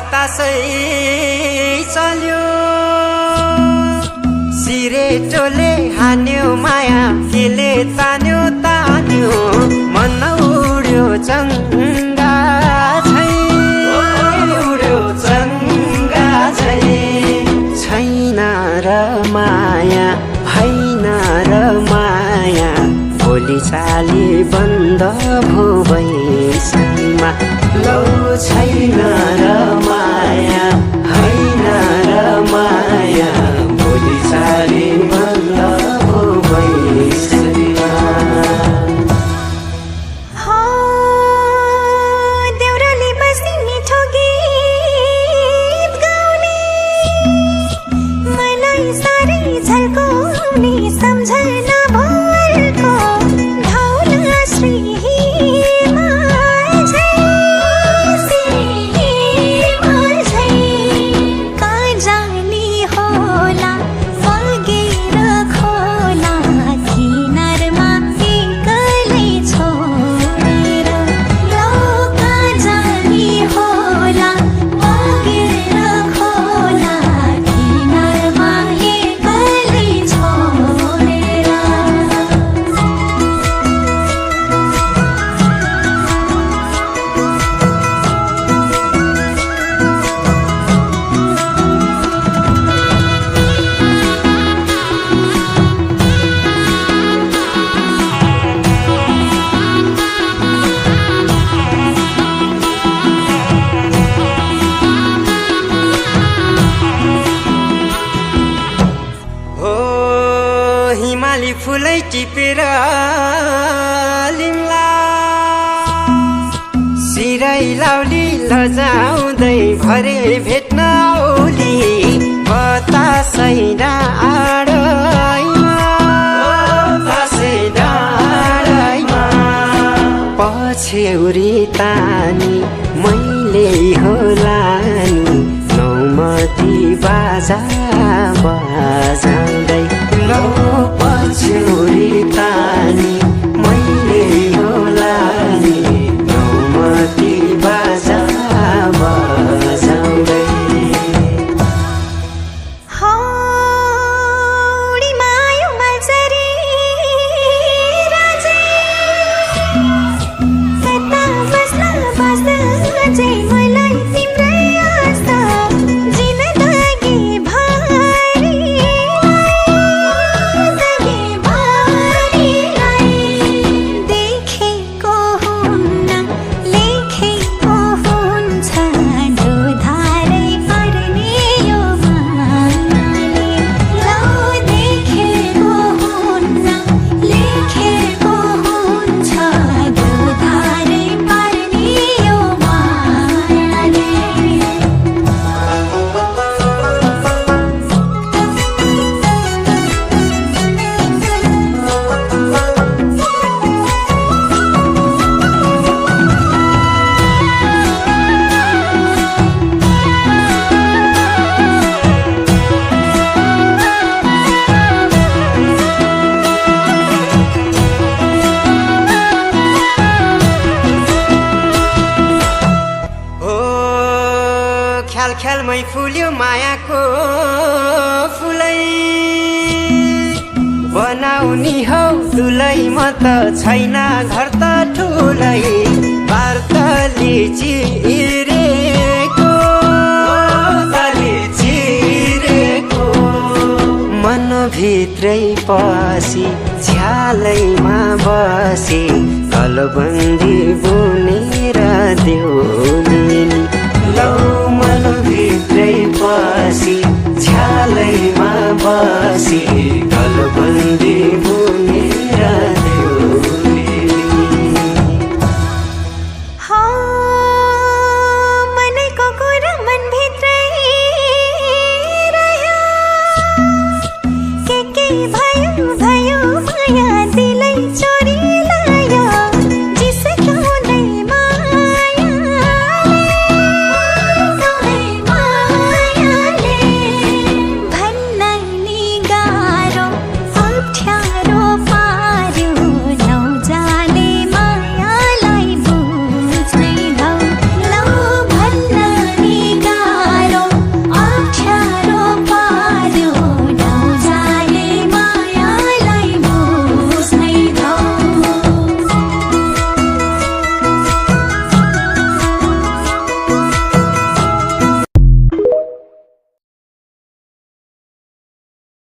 बतासै चल्यो सिरेटोले हान्यो माया केले तान्यो तान्यो मन उड्यो चङ्गा झै उड्यो चङ्गा झै छैन र माया हैन र माया बोली चाली बन्द भो बैसमा लौ छैन र माया हैन र माया बोली चाली बन्द भो बैसमा देउराली बस्ने मिठो गीत गाउने मलाई साह्रै झल्काउने सम्झना भरको ढौला श्री हिमाली फुलै टिपेर लिम्ला सिरै लाउली लजाउँदै भरे भेट्न औली बतासै डाँडैमा पछ्यौरी तानी मैले होला नि नौमती बाजा बजाउँदै लौ पछ्यौरी तानी मैले होला नि नौमती बाजा बजाउँदै ख्यालमै फुल्यो मायाको फुलै बनाउनी हौ दुलै म त छैन घर त ठुलै वार्ताले चिरेको मनभित्रै पसी झ्यालैमा बसी कलबन्दी बुनेर देउनी लौ मनभित्रै पसी झ्यालैमा बसी